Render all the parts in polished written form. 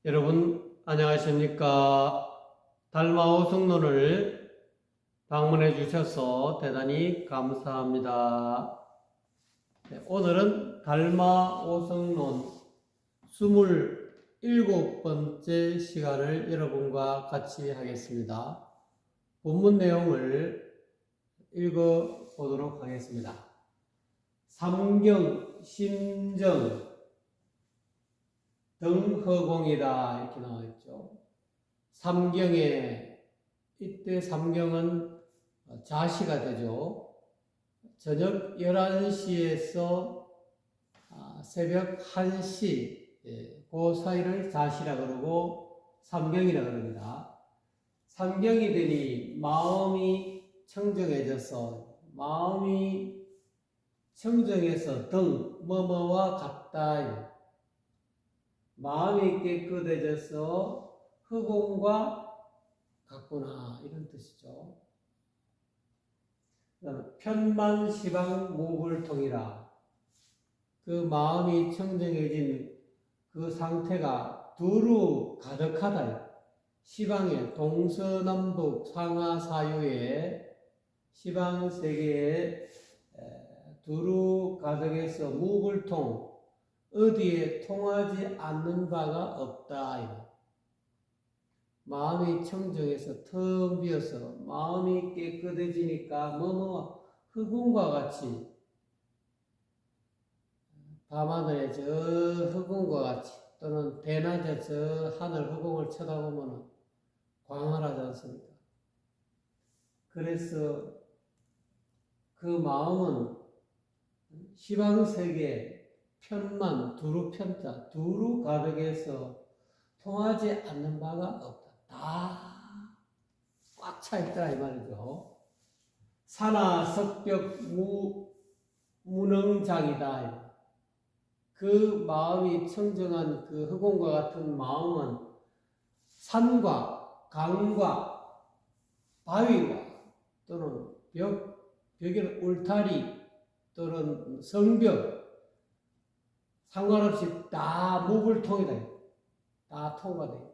여러분 안녕하십니까? 달마오성론을 방문해 주셔서 대단히 감사합니다. 오늘은 달마오성론 27번째 시간을 여러분과 같이 하겠습니다. 본문 내용을 읽어 보도록 하겠습니다. 삼경, 심정, 등허공이다 이렇게 나와있죠. 삼경에 이때 삼경은 자시가 되죠. 저녁 11시에서 새벽 1시 그 사이를 자시라 그러고 삼경이라 그럽니다. 삼경이 되니 마음이 청정해져서 마음이 청정해서 등 뭐뭐와 같다. 마음이 깨끗해져서 허공과 같구나 이런 뜻이죠. 편만시방 무불통이라 그 마음이 청정해진 그 상태가 두루 가득하다. 시방에 동서남북 상하사유에 시방세계에 두루 가득해서 무불통 어디에 통하지 않는 바가 없다. 마음이 청정해서 텅 비어서 마음이 깨끗해지니까 흑운과 같이 밤하늘의 저 흑운과 같이 또는 대낮에 저 하늘 흑운을 쳐다보면 광활하지 않습니까? 그래서 그 마음은 시방세계 편만 두루 편자 두루 가득해서 통하지 않는 바가 없다. 다 꽉 차 있다 이 말이죠. 산하 석벽 무능장이다. 그 마음이 청정한 그 흑원과 같은 마음은 산과 강과 바위와 또는 벽의 울타리 또는 성벽 상관없이 다 무불통이다. 다 통과돼.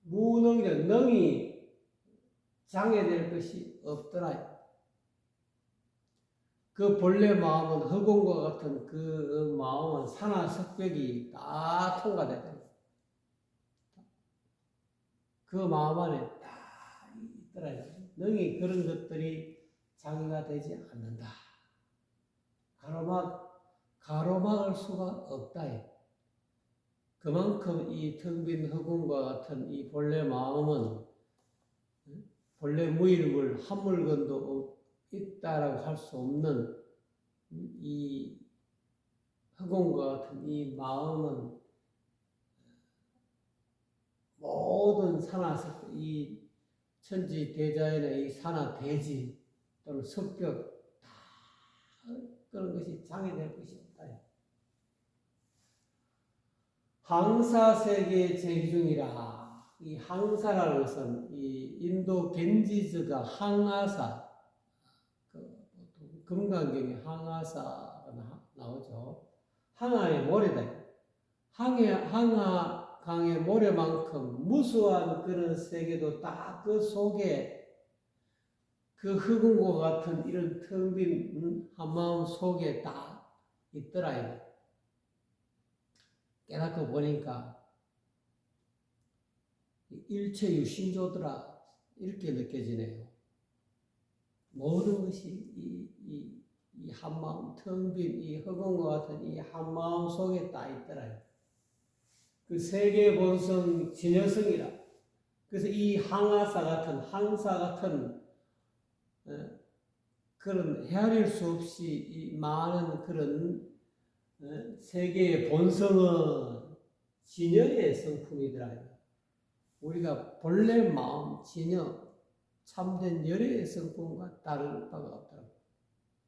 무능이란 능이 장애될 것이 없더라. 그 본래 마음은 허공과 같은 그 마음은 산하 석벽이 다 통과돼. 그 마음 안에 다 있더라. 능이 그런 것들이 장애가 되지 않는다. 가로막을 수가 없다. 그만큼 이 텅 빈 흑운과 같은 이 본래 마음은 본래 무일물 한 물건도 있다라고 할 수 없는 이 흑운과 같은 이 마음은 모든 산하 이 천지 대자연의 이 산하 대지 또는 습격 다 그런 것이 장애될 것이 없다. 항사세계 제기중이라. 이 항사라는 것은 이 인도 겐지즈가 항아사, 금강경에 항아사가 나오죠. 항아의 모래다. 항아 강의 모래만큼 무수한 그런 세계도 다 그 속에 그 흑운과 같은 이런 텅 빈 한마음 속에 다 있더라. 깨닫고 보니까 일체 유신조더라 이렇게 느껴지네요. 모든 것이 이 한마음 텅 빈 이 흑운과 같은 이 한마음 속에 다 있더라. 그 세계 본성 진여성이라. 그래서 이 항사 같은 그런 헤아릴 수 없이 이 많은 그런 세계의 본성은 진여의 성품이더라. 우리가 본래 마음, 진여, 참된 열의 성품과 다를 바가 없더라.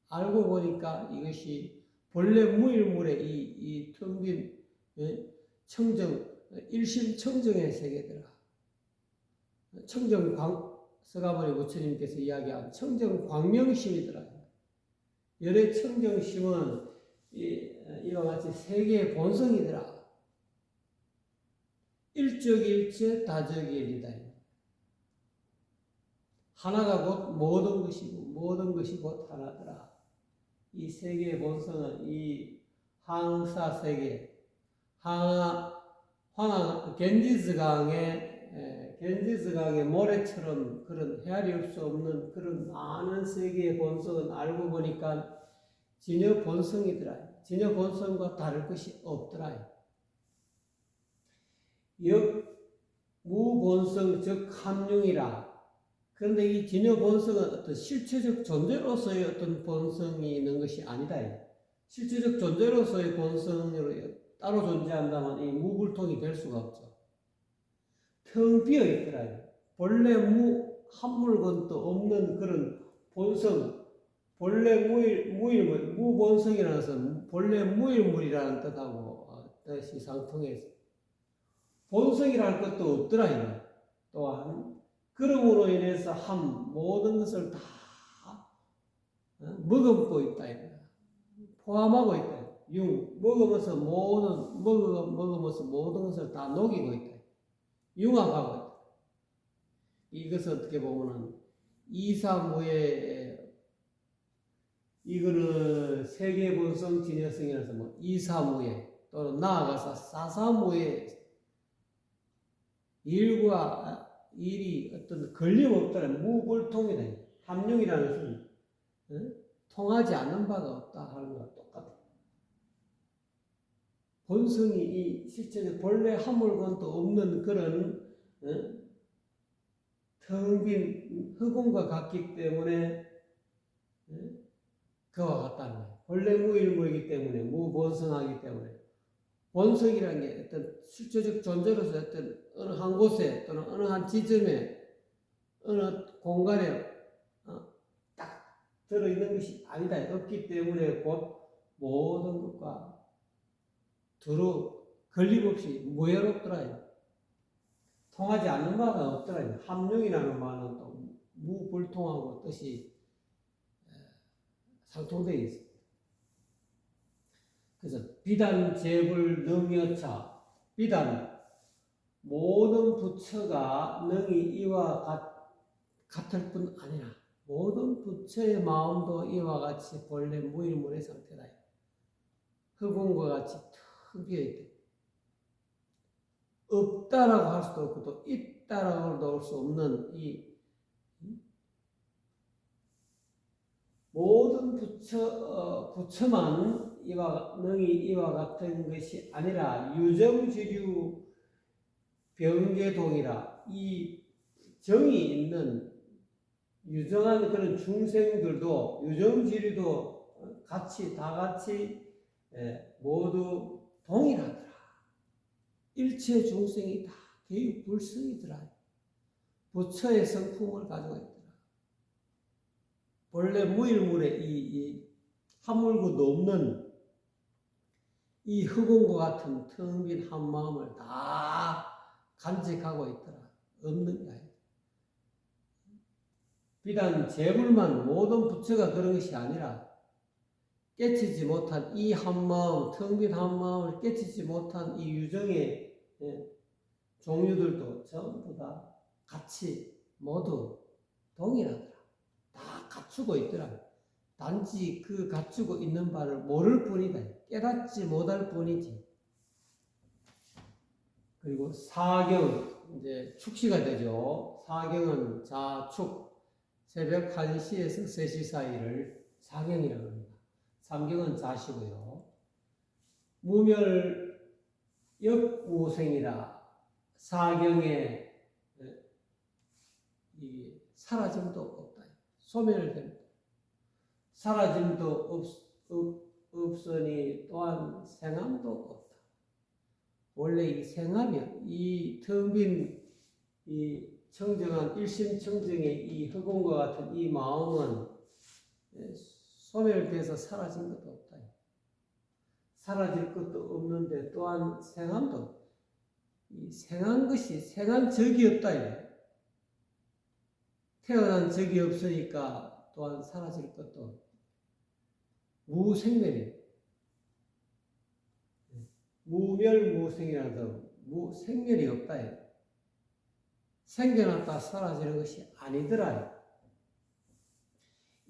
알고 보니까 이것이 본래 무일물의 이 텅 빈 청정, 일심청정의 세계더라. 서가모니 부처님께서 이야기한 청정광명심이더라. 열의 청정심은 이와 같이 세계의 본성이더라. 일적일체 다적일이다. 하나가 곧 모든 것이고 모든 것이 곧 하나더라. 이 세계의 본성은 이 항사 세계, 겐지스강의 모래처럼 그런 헤아릴 수 없는 그런 많은 세계의 본성은 알고 보니까 진여 본성이더라. 진여 본성과 다를 것이 없더라. 무본성 즉 함융이라. 그런데 이 진여 본성은 어떤 실체적 존재로서의 어떤 본성이 있는 것이 아니다. 실체적 존재로서의 본성으로 따로 존재한다면 이 무불통이 될 수가 없죠. 텅 비어 있더라. 본래 한 물건도 없는 그런 본성, 본래 무본성이라는 것은 본래 무일물이라는 뜻이 상통해서 본성이라는 것도 없더라. 또한 그럼으로 인해서 모든 것을 다 머금고 있다. 포함하고 있다. 먹으면서 모든 것을 다 녹이고 있다. 융합하고 있다. 이것을 어떻게 보면은 이사무의 이거는 세계 본성 진여성이라서 이사무의 또는 나아가서 사사무의 일이 어떤 걸림없다는 무불통이다. 함룡이라는 것은 통하지 않는 바가 없다 하는 것과 똑같아. 본성이 이 실제로 본래 한 물건도 없는 그런 텅 빈 흑운과 같기 때문에 그와 같다는 거예요. 본래 무일무이기 때문에 무본성하기 때문에 본성이라는 게 어떤 실제적 존재로서 어떤 어느 한 곳에 또는 어느 한 지점에 어느 공간에 딱 들어있는 것이 아니다. 없기 때문에 곧 모든 것과 두루 걸림없이 무해롭더라. 통하지 않는 바가 없더라. 함룡이라는 말은 또 무불통하고 뜻이 상통되어 있습니다. 그래서 비단 재불 능여차, 비단 모든 부처가 능히 이와 같을 뿐 아니라 모든 부처의 마음도 이와 같이 본래 무일물의 상태다. 흑운과 같이 텅 비어있다. 없다라고 할 수도 없고 또 있다라고 할 수 없는 이 모든 부처만 능히 이와 같은 것이 아니라 유정지류 병계동이라. 이 정이 있는 유정한 그런 중생들도 유정지류도 다 같이 모두 동일하더라. 일체 중생이 다 개유불성이더라. 부처의 성품을 가지고 있더라. 본래 무일물에 이 한물구도 없는 이 흑운과 같은 텅 빈 한 마음을 다 간직하고 있더라. 없는 거야. 비단 재불만 모든 부처가 그런 것이 아니라 깨치지 못한 이 한 마음, 텅 빈 한 마음을 깨치지 못한 이 유정의 종류들도 전부 다 같이 모두 동일하더라. 다 갖추고 있더라. 단지 그 갖추고 있는 바를 모를 뿐이다. 깨닫지 못할 뿐이지. 그리고 사경, 이제 축시가 되죠. 사경은 자축, 새벽 1시에서 3시 사이를 사경이라고 합니다. 삼경은 자시고요. 무멸 역무생이라. 사경에 이 사라짐도 없다. 소멸됩니다. 사라짐도 없으니 또한 생함도 없다. 원래 이 생함이야. 이 텅 빈 이 청정한 일심청정의 이 흑운과 같은 이 마음은 소멸돼서 사라진 것도 없다. 사라질 것도 없는데 또한 생함도 이 생한 것이 생한 적이 없다. 태어난 적이 없으니까 또한 사라질 것도 없다. 무생멸이에요. 무멸무생이라서 생멸이 없다. 생겨났다 사라지는 것이 아니더라.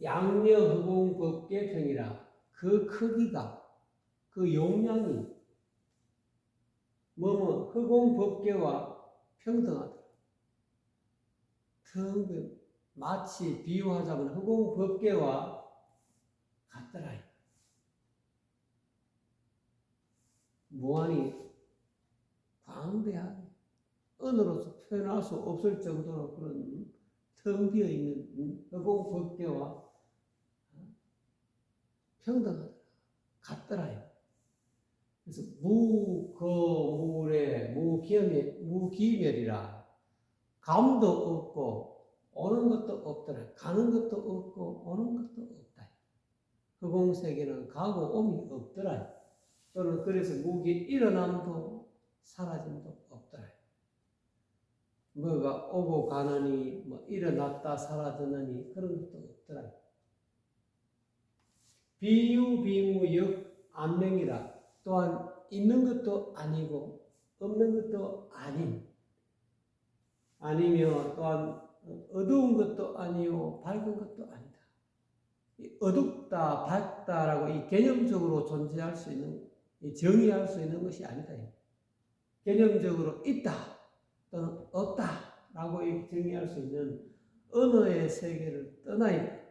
양녀허공법계평이라. 그 크기가, 그 용량이 허공법계와 평등하다. 마치 비유하자면 허공법계와 같더라. 무한히 광대하게 언어로서 표현할 수 없을 정도로 그런 텅 비어 있는 허공법계와 평등하더라. 같더라. 그래서 무거물에 무기멸이라. 감도 없고 오는 것도 없더라. 가는 것도 없고 오는 것도 없다. 허공세계는 가고 옴이 없더라. 또는 그래서 일어남도 사라짐도 없더라. 뭐가 오고 가느니 일어났다 사라지느니 그런 것도 없더라. 비유비무역 안명이라. 또한 있는 것도 아니고 없는 것도 아니며 또한 어두운 것도 아니요 밝은 것도 아니다. 어둡다 밝다라고 이 개념적으로 존재할 수 있는, 정의할 수 있는 것이 아니다. 개념적으로 있다 또는 없다라고 정의할 수 있는 언어의 세계를 떠나 있다.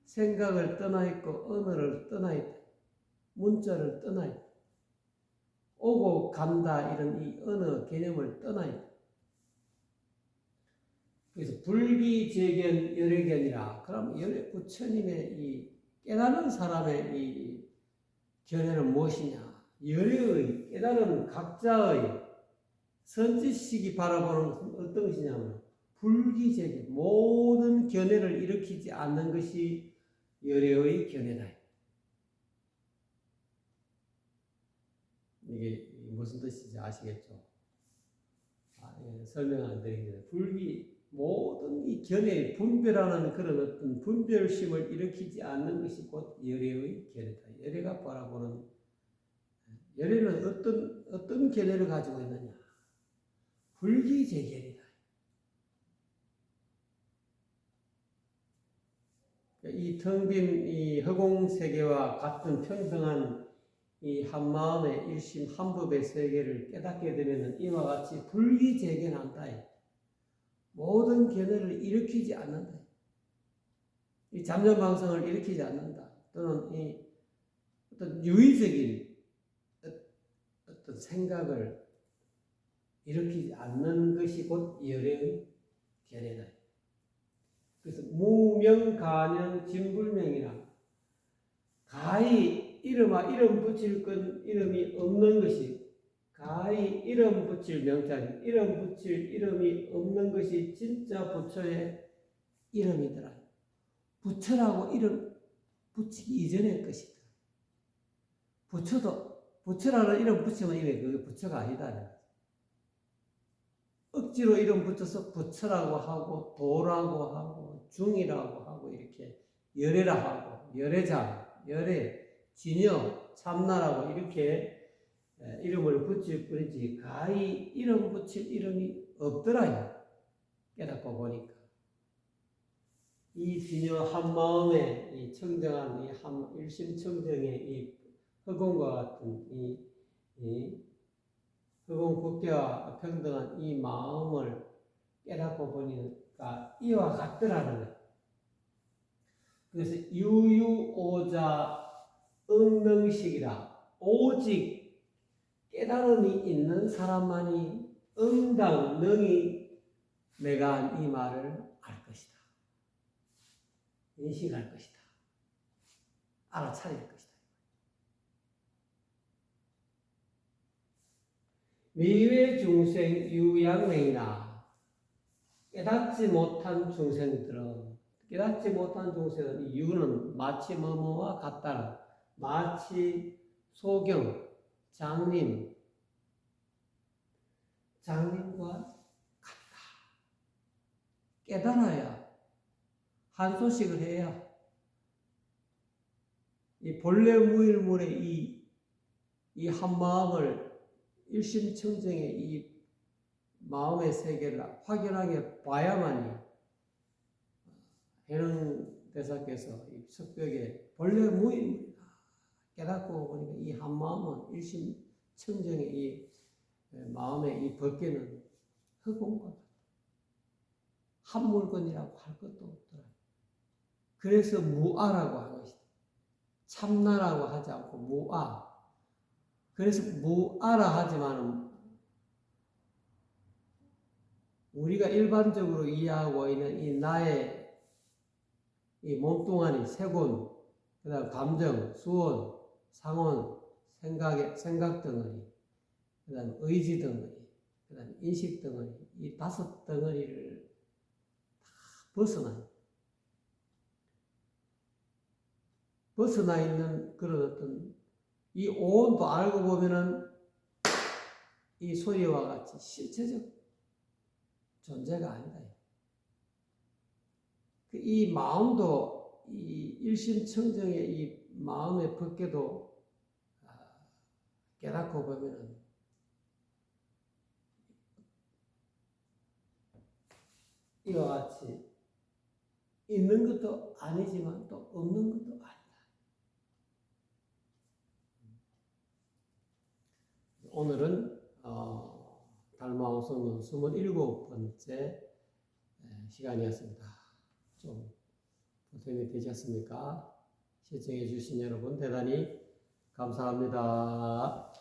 생각을 떠나 있고 언어를 떠나 있다. 문자를 떠나 있다. 오고 간다 이런 이 언어 개념을 떠나 있다. 그래서 불기재견 열애견이라. 그럼 부처님의 이 깨달은 사람의 이 견해는 무엇이냐? 열애의 깨달은 각자의 선지식이 바라보는 것은 어떤 것이냐면 불기재견, 모든 견해를 일으키지 않는 것이 열애의 견해다. 이게 무슨 뜻인지 아시겠죠? 설명 안 드리겠습니다. 모든 이 견해의 분별하는 그런 어떤 분별심을 일으키지 않는 것이 곧 열애의 견해다. 열애가 바라보는, 열애는 어떤 견해를 가지고 있느냐? 불기재견이다. 이 텅 빈 이 허공세계와 같은 평등한 이 한마음의 일심 한법의 세계를 깨닫게 되면 이와 같이 불기재견한다. 모든 견해를 일으키지 않는다. 이 잠잠방성을 일으키지 않는다. 또는 이 어떤 유의적인 어떤 생각을 일으키지 않는 것이 곧 열애의 견해다. 그래서 무명가년 진불명이라. 가히 이름 붙일 건 이름이 없는 것이, 가히 이름 붙일 명자니 이름 붙일 이름이 없는 것이 진짜 부처의 이름이더라. 부처라고 이름 붙이기 이전의 것이다. 부처라는 이름 붙이면 이게 그게 부처가 아니다. 억지로 이름 붙여서 부처라고 하고 도라고 하고 중이라고 하고 이렇게 열애라 하고 열애자, 열애, 진여, 참나라고 이렇게 이름을 붙일 뿐이지 가히 이름 붙일 이름이 없더라. 깨닫고 보니까 이 진여 한마음의 이 청정한 이 일심청정의 이 허공과 같은 이 허공법계와 평등한 이 마음을 깨닫고 보니까 이와 같더라는 거예요. 그래서 유유오자 응명식이라. 오직 깨달음이 있는 사람만이 응당 능히 내가 한 이 말을 알 것이다. 인식할 것이다. 알아차릴 것이다. 미외 중생 유양맹이나. 깨닫지 못한 중생들은, 깨닫지 못한 중생은 유는 마치 뭐뭐와 같다는, 마치 소경, 장님과 같다. 깨달아야, 한소식을 해야 이 본래 무일물의 이 한마음을 일심청정의 이 마음의 세계를 확연하게 봐야만이 해능 대사께서 이 석벽에 본래 무인 깨닫고 보니까 이 한마음은 일심청정의 이 마음의 이 벗개는 흑공과 한 물건이라고 할 것도 없더라. 그래서 무아라고 한 것이다. 참나라고 하지 않고 무아. 그래서 무아라 하지만 우리가 일반적으로 이해하고 있는 이 나의 이 몸뚱아리, 세곤, 그 다음 감정, 수원, 상원, 생각 덩어리, 그 다음 의지 덩어리, 그 다음 인식 덩어리, 이 5덩어리를 다 벗어나 있는 그런 어떤 이 오온도 알고 보면은 이 소리와 같이 실체적 존재가 아니다. 이 마음도 이 일심청정의 이 마음의 벗개도 깨닫고 보면은 이와 같이 있는 것도 아니지만 또 없는 것도 아니다. 오늘은 달마우성은 27번째 시간이었습니다. 좀 보탬이 되셨습니까? 시청해 주신 여러분 대단히 감사합니다.